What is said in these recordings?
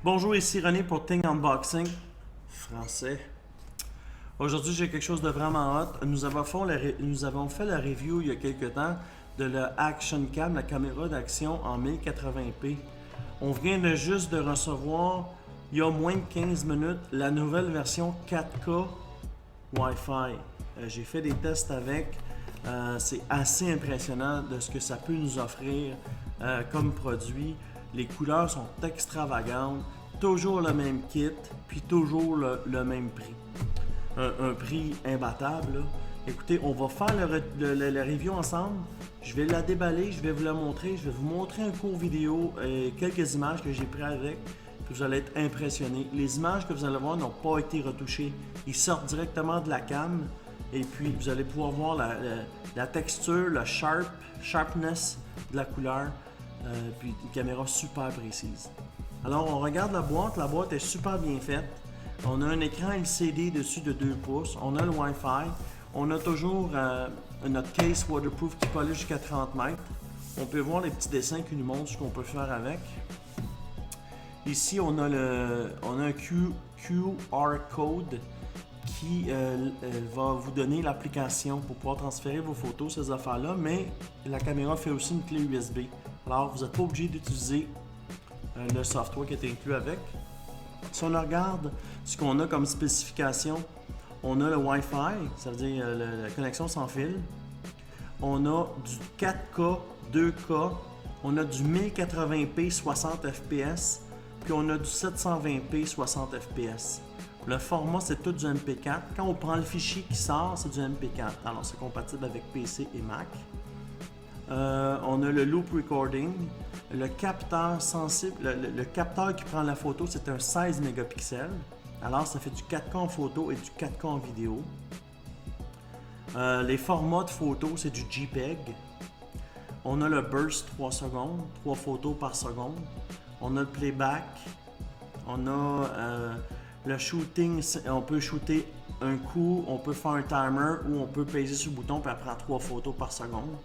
Bonjour, ici René pour Ting Unboxing français. Aujourd'hui, j'ai quelque chose de vraiment hot. Nous avons fait la review il y a quelques temps de la Action Cam, la caméra d'action en 1080p. On vient juste de recevoir, il y a moins de 15 minutes, la nouvelle version 4K Wi-Fi. J'ai fait des tests avec. C'est assez impressionnant de ce que ça peut nous offrir comme produit. Les couleurs sont extravagantes, toujours le même kit, puis toujours le même prix. Un prix imbattable, là. Écoutez, on va faire le review ensemble. Je vais la déballer, je vais vous la montrer. Je vais vous montrer un court vidéo et quelques images que j'ai prises avec. Puis vous allez être impressionnés. Les images que vous allez voir n'ont pas été retouchées. Ils sortent directement de la cam. Et puis vous allez pouvoir voir la texture, le sharpness de la couleur. Puis une caméra super précise. Alors on regarde la boîte est super bien faite. On a un écran LCD dessus de 2 pouces, on a le Wi-Fi, on a toujours notre case waterproof qui peut aller jusqu'à 30 mètres. On peut voir les petits dessins qui nous montrent ce qu'on peut faire avec. Ici on a un QR code qui va vous donner l'application pour pouvoir transférer vos photos, ces affaires-là, mais la caméra fait aussi une clé USB. Alors, vous n'êtes pas obligé d'utiliser le software qui est inclus avec. Si on regarde ce qu'on a comme spécification, on a le Wi-Fi, ça veut dire la connexion sans fil. On a du 4K, 2K, on a du 1080p 60 fps, puis on a du 720p 60 fps. Le format, c'est tout du MP4. Quand on prend le fichier qui sort, c'est du MP4. Alors, c'est compatible avec PC et Mac. On a le loop recording, le capteur sensible, le capteur qui prend la photo, c'est un 16 mégapixels. Alors, ça fait du 4K en photo et du 4K en vidéo. Les formats de photos, c'est du JPEG. On a le burst 3 secondes, 3 photos par seconde. On a le playback. On a le shooting, on peut shooter un coup, on peut faire un timer ou on peut peser sur le bouton et elle prend 3 photos par seconde.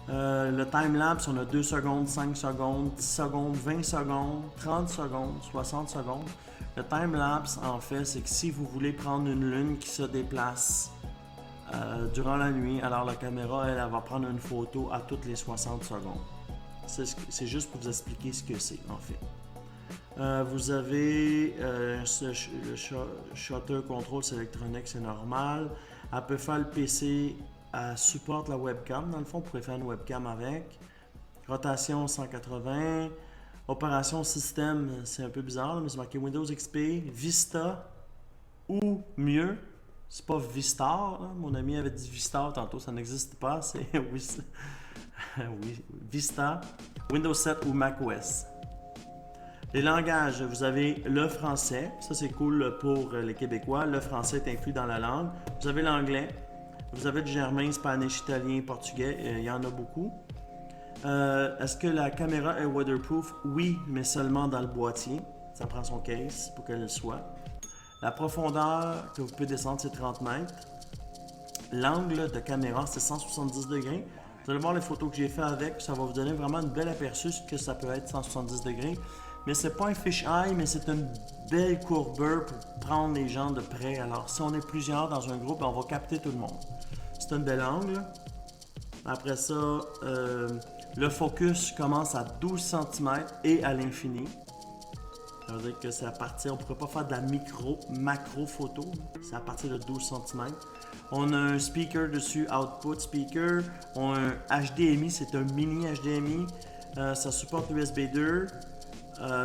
Le time-lapse, on a 2 secondes, 5 secondes, 10 secondes, 20 secondes, 30 secondes, 60 secondes. Le time-lapse, en fait, c'est que si vous voulez prendre une lune qui se déplace durant la nuit, alors la caméra, elle va prendre une photo à toutes les 60 secondes. C'est juste pour vous expliquer ce que c'est, en fait. Vous avez le shutter control, c'est électronique, c'est normal. Elle peut faire le PC. Elle supporte la webcam. Dans le fond, on pourrait faire une webcam avec. Rotation 180. Opération système, c'est un peu bizarre, mais c'est marqué Windows XP, Vista ou mieux. C'est pas Vistar. Hein? Mon ami avait dit Vistar tantôt, ça n'existe pas. C'est oui, Vista, Windows 7 ou macOS. Les langages, vous avez le français. Ça, c'est cool pour les Québécois. Le français est inclus dans la langue. Vous avez l'anglais. Vous avez du germain, spanish, italien, portugais, il y en a beaucoup. Est-ce que la caméra est waterproof? Oui, mais seulement dans le boîtier. Ça prend son case pour qu'elle le soit. La profondeur que vous pouvez descendre, c'est 30 mètres. L'angle de caméra, c'est 170 degrés. Vous allez voir les photos que j'ai fait avec, ça va vous donner vraiment une belle aperçu de ce que ça peut être 170 degrés. Mais c'est pas un fisheye, mais c'est une belle courbure pour prendre les gens de près. Alors, si on est plusieurs dans un groupe, on va capter tout le monde. C'est un bel angle. Après ça, le focus commence à 12 cm et à l'infini. Ça veut dire que c'est à partir, on ne pourrait pas faire de la macro photo. C'est à partir de 12 cm. On a un speaker dessus, output speaker. On a un HDMI, c'est un mini HDMI. Ça supporte USB 2.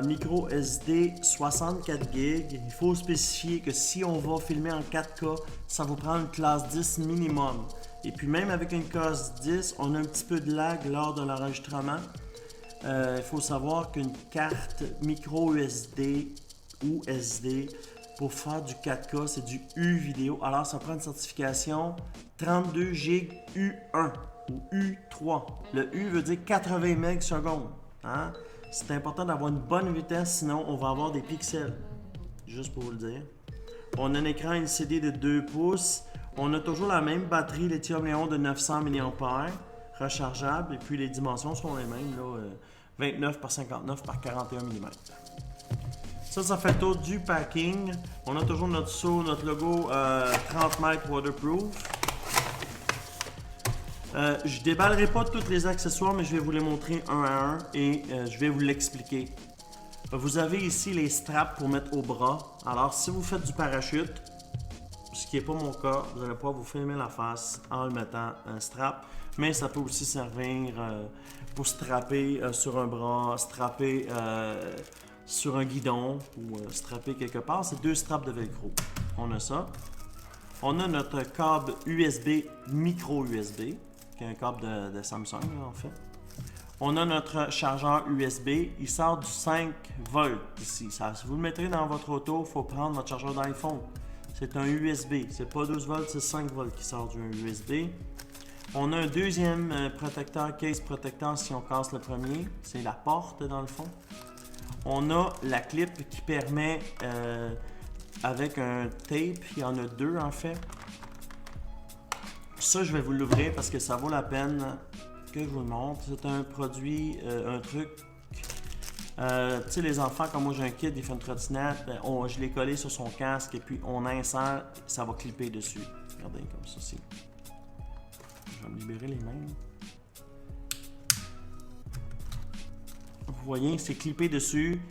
Micro SD 64 GB. Il faut spécifier que si on va filmer en 4K, ça vous prend une classe 10 minimum. Et puis même avec une classe 10, on a un petit peu de lag lors de l'enregistrement. Il faut savoir qu'une carte micro USB ou SD pour faire du 4K, c'est du U vidéo. Alors ça prend une certification 32 GB U1 ou U3. Le U veut dire 80 MB/s. Hein? C'est important d'avoir une bonne vitesse, sinon on va avoir des pixels. Juste pour vous le dire. On a un écran LCD de 2 pouces. On a toujours la même batterie lithium-ion de 900 mAh, rechargeable. Et puis les dimensions sont les mêmes, là, 29 par 59 par 41 mm. Ça fait le tour du packing. On a toujours notre seau, notre logo 30 mètres waterproof. Je déballerai pas tous les accessoires, mais je vais vous les montrer un à un et je vais vous l'expliquer. Vous avez ici les straps pour mettre au bras. Alors, si vous faites du parachute, ce qui n'est pas mon cas, vous allez pouvoir vous filmer la face en le mettant un strap. Mais ça peut aussi servir pour strapper sur un bras, strapper sur un guidon ou strapper quelque part. C'est 2 straps de velcro. On a ça. On a notre câble USB, micro USB, qui est un câble de Samsung là, en fait. On a notre chargeur USB. Il sort du 5 volts ici. Ça, si vous le mettrez dans votre auto, il faut prendre votre chargeur d'iPhone. C'est un USB. C'est pas 12 volts, c'est 5 volts qui sort d'un USB. On a un deuxième protecteur, case protecteur si on casse le premier. C'est la porte dans le fond. On a la clip qui permet, avec un tape, il y en a 2 en fait. Ça, je vais vous l'ouvrir parce que ça vaut la peine que je vous le montre. C'est un produit, un truc. Tu sais, les enfants, comme moi j'ai un kid, il fait une trottinette, je l'ai collé sur son casque et puis on insère, ça va clipper dessus. Regardez comme ça. Je vais me libérer les mains. Vous voyez, c'est clippé dessus.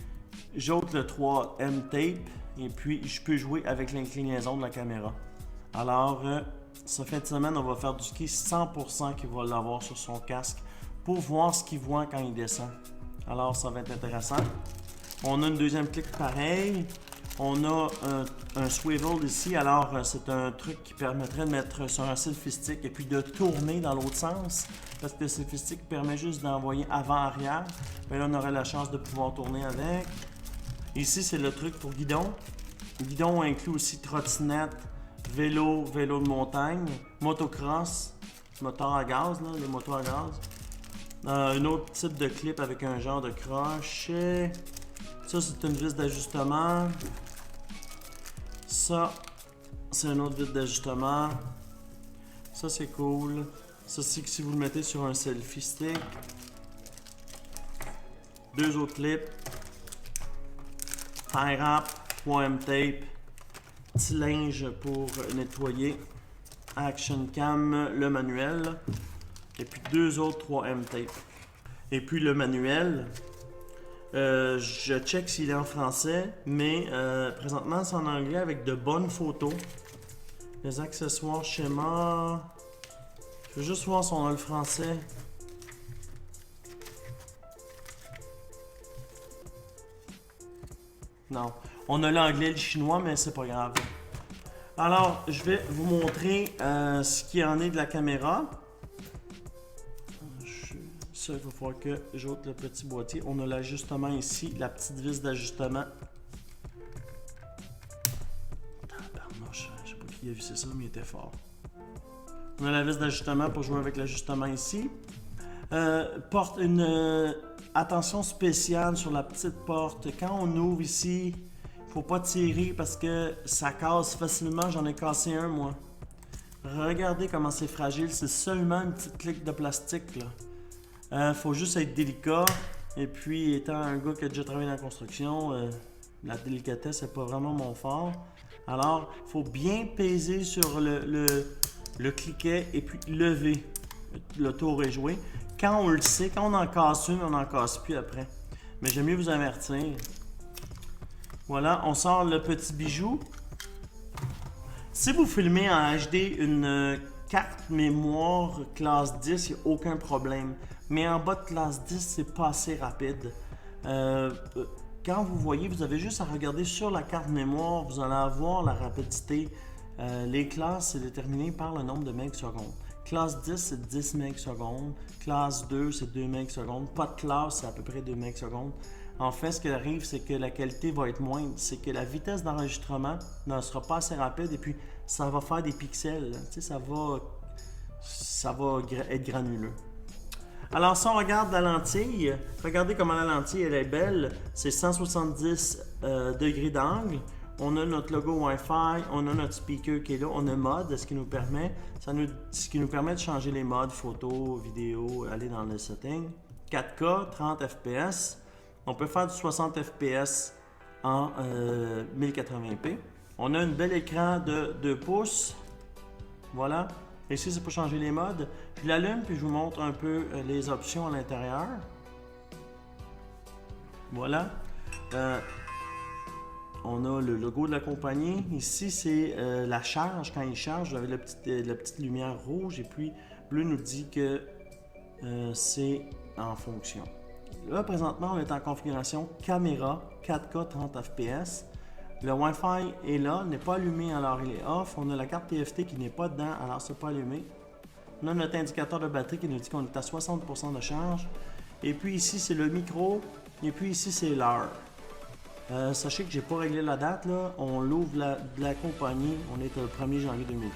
J'ôte le 3M tape et puis je peux jouer avec l'inclinaison de la caméra. Alors, cette fin de semaine, on va faire du ski 100% qu'il va l'avoir sur son casque pour voir ce qu'il voit quand il descend. Alors, ça va être intéressant. On a une deuxième clique pareil. On a un swivel ici. Alors, c'est un truc qui permettrait de mettre sur un selfie stick et puis de tourner dans l'autre sens. Parce que le selfie stick permet juste d'envoyer avant-arrière. Mais là, on aurait la chance de pouvoir tourner avec. Ici, c'est le truc pour guidon. Guidon inclut aussi trottinette, vélo de montagne, motocross, moteur à gaz, là, les motos à gaz. Un autre type de clip avec un genre de crochet. Ça, c'est une vis d'ajustement. Ça, c'est un autre vis d'ajustement. Ça, c'est cool. Ça, c'est que si vous le mettez sur un selfie stick. 2 autres clips. Tie wrap, 3M tape. Petit linge pour nettoyer. Action cam, le manuel. Et puis 2 autres 3M tape. Et puis le manuel. Je check s'il est en français, mais présentement c'est en anglais avec de bonnes photos. Les accessoires, schéma. Je veux juste voir si on a le français. Non. On a l'anglais et le chinois, mais c'est pas grave. Alors, je vais vous montrer ce qu'il en est de la caméra. Ça, il va falloir que j'ôte le petit boîtier. On a l'ajustement ici, la petite vis d'ajustement. Je sais pas qui a vu ça, mais il était fort. On a la vis d'ajustement pour jouer avec l'ajustement ici. Porte une attention spéciale sur la petite porte. Quand on ouvre ici, il ne faut pas tirer parce que ça casse facilement. J'en ai cassé un, moi. Regardez comment c'est fragile. C'est seulement une petite clique de plastique, là. Faut juste être délicat. Et puis, étant un gars qui a déjà travaillé dans la construction, la délicatesse n'est pas vraiment mon fort. Alors, il faut bien peser sur le cliquet et puis lever. Le tour est joué. Quand on le sait, quand on en casse une, on n'en casse plus après. Mais j'aime mieux vous avertir. Voilà, on sort le petit bijou. Si vous filmez en HD une carte mémoire classe 10, il n'y a aucun problème. Mais en bas de classe 10, c'est pas assez rapide. Quand vous voyez, vous avez juste à regarder sur la carte mémoire, vous allez avoir la rapidité. Les classes, c'est déterminé par le nombre de megasecondes. Classe 10, c'est 10 megasecondes. Classe 2, c'est 2 megasecondes. Pas de classe, c'est à peu près 2 megasecondes. En fait, ce qui arrive, c'est que la qualité va être moindre. C'est que la vitesse d'enregistrement ne sera pas assez rapide et puis ça va faire des pixels. Tu sais, ça va être granuleux. Alors, si on regarde la lentille, regardez comment la lentille elle est belle. C'est 170 degrés d'angle. On a notre logo Wi-Fi, on a notre speaker qui est là, on a mode, ce qui nous permet de changer les modes photo, vidéo, aller dans le setting. 4K, 30 fps. On peut faire du 60 fps en 1080p. On a un bel écran de 2 pouces. Voilà. Ici, c'est pour changer les modes. Je l'allume puis je vous montre un peu les options à l'intérieur. Voilà. On a le logo de la compagnie. Ici, c'est la charge. Quand il charge, vous avez la petite lumière rouge et puis bleu nous dit que c'est en fonction. Là, présentement, on est en configuration caméra 4K 30 fps. Le Wi-Fi est là, n'est pas allumé, alors il est off. On a la carte TFT qui n'est pas dedans, alors c'est pas allumé. On a notre indicateur de batterie qui nous dit qu'on est à 60% de charge. Et puis ici, c'est le micro. Et puis ici, c'est l'heure. Sachez que j'ai pas réglé la date, là. On l'ouvre de la compagnie. On est le 1er janvier 2015.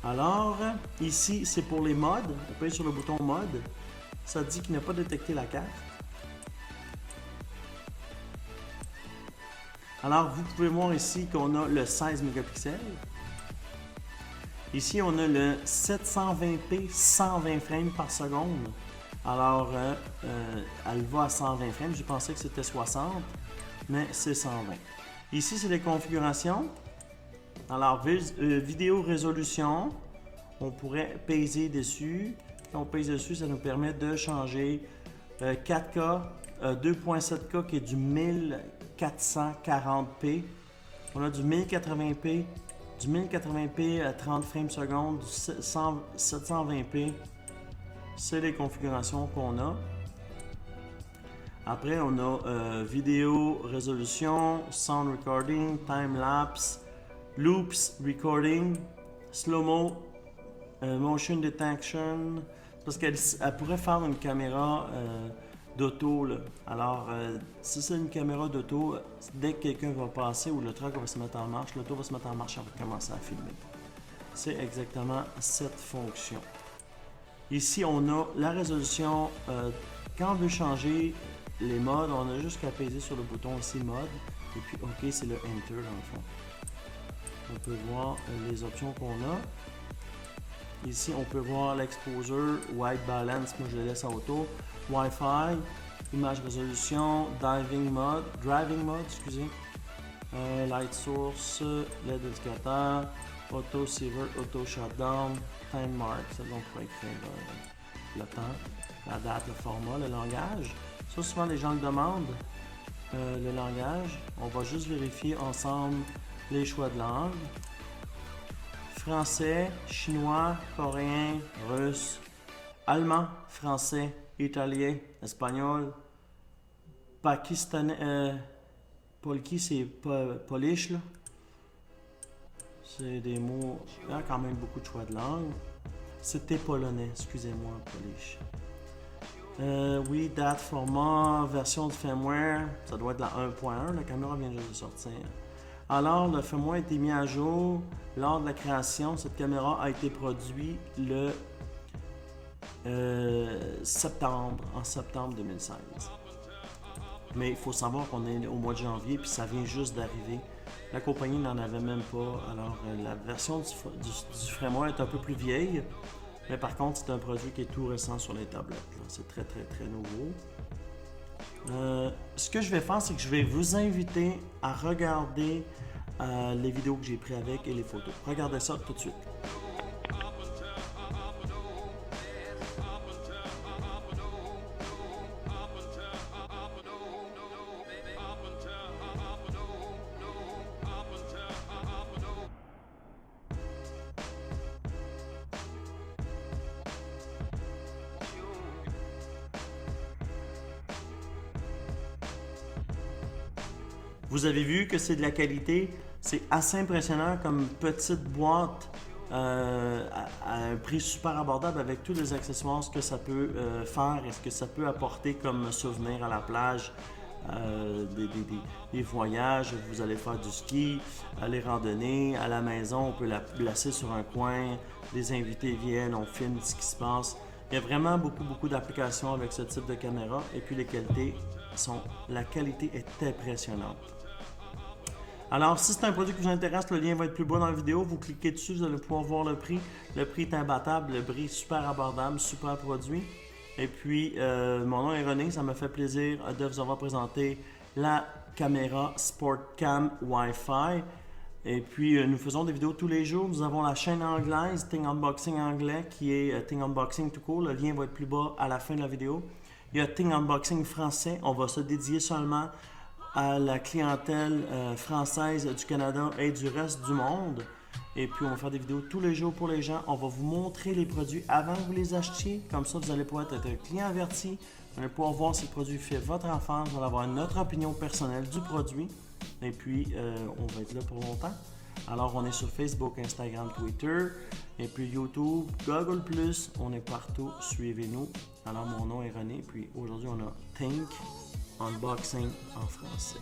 Alors, ici, c'est pour les modes. On paye sur le bouton mode. Ça dit qu'il n'a pas détecté la carte. Alors, vous pouvez voir ici qu'on a le 16 mégapixels. Ici, on a le 720p 120 frames par seconde. Alors, elle va à 120 frames. Je pensais que c'était 60, mais c'est 120. Ici, c'est les configurations. Alors, vidéo résolution. On pourrait peser dessus. Quand on pèse dessus, ça nous permet de changer 4K, 2.7K qui est du 1440p. On a du 1080p, du 1080p à 30 frames seconde, du 720p. C'est les configurations qu'on a. Après, on a vidéo résolution, sound recording, time-lapse, loops recording, slow-mo, motion detection. Parce qu'elle pourrait faire une caméra d'auto. Alors, si c'est une caméra d'auto, dès que quelqu'un va passer ou le truck va se mettre en marche, l'auto va se mettre en marche, elle va commencer à filmer. C'est exactement cette fonction. Ici, on a la résolution. Quand on veut changer les modes, on a juste qu'à peser sur le bouton ici, mode. Et puis, OK, c'est le Enter dans le fond. On peut voir les options qu'on a. Ici, on peut voir l'exposure, white balance, moi je le laisse en auto, Wi-Fi, image résolution, driving mode, excusez, light source, LED indicateur, auto saver, auto shutdown, time mark, c'est donc pour écrire le temps, la date, le format, le langage. Ça, souvent les gens le demandent, le langage. On va juste vérifier ensemble les choix de langue. Français, chinois, coréen, russe, allemand, français, italien, espagnol, pakistanais, polki c'est polish là. C'est des mots, il y a quand même beaucoup de choix de langue. C'était polonais, excusez-moi, polish. Oui, date, format, version de firmware, ça doit être la 1.1, la caméra vient juste de sortir. Alors, le firmware a été mis à jour lors de la création. Cette caméra a été produite le en septembre 2016. Mais il faut savoir qu'on est au mois de janvier puis ça vient juste d'arriver. La compagnie n'en avait même pas. Alors, la version du firmware est un peu plus vieille. Mais par contre, c'est un produit qui est tout récent sur les tablettes. C'est très, très, très nouveau. Ce que je vais faire, c'est que je vais vous inviter à regarder les vidéos que j'ai prises avec et les photos. Regardez ça tout de suite. Vous avez vu que c'est de la qualité, c'est assez impressionnant comme petite boîte à un prix super abordable avec tous les accessoires, ce que ça peut faire et ce que ça peut apporter comme souvenir à la plage, des voyages, vous allez faire du ski, les randonnées, à la maison, on peut la placer sur un coin, les invités viennent, on filme ce qui se passe. Il y a vraiment beaucoup d'applications avec ce type de caméra et puis la qualité est impressionnante. Alors, si c'est un produit qui vous intéresse, le lien va être plus bas dans la vidéo. Vous cliquez dessus, vous allez pouvoir voir le prix. Le prix est imbattable, le prix est super abordable, super produit. Et puis, mon nom est René, ça me fait plaisir de vous avoir présenté la caméra Sportcam Wi-Fi. Et puis, nous faisons des vidéos tous les jours. Nous avons la chaîne anglaise, Ting Unboxing anglais, qui est Ting Unboxing tout court. Le lien va être plus bas à la fin de la vidéo. Il y a Ting Unboxing français. On va se dédier seulement à la clientèle française du Canada et du reste du monde. Et puis, on va faire des vidéos tous les jours pour les gens. On va vous montrer les produits avant que vous les achetiez. Comme ça, vous allez pouvoir être un client averti. Vous allez pouvoir voir si le produit fait votre affaire. Vous allez avoir notre opinion personnelle du produit. Et puis, on va être là pour longtemps. Alors, on est sur Facebook, Instagram, Twitter, et puis YouTube, Google+, on est partout, suivez-nous. Alors, mon nom est René, puis aujourd'hui, on a Think Unboxing en français.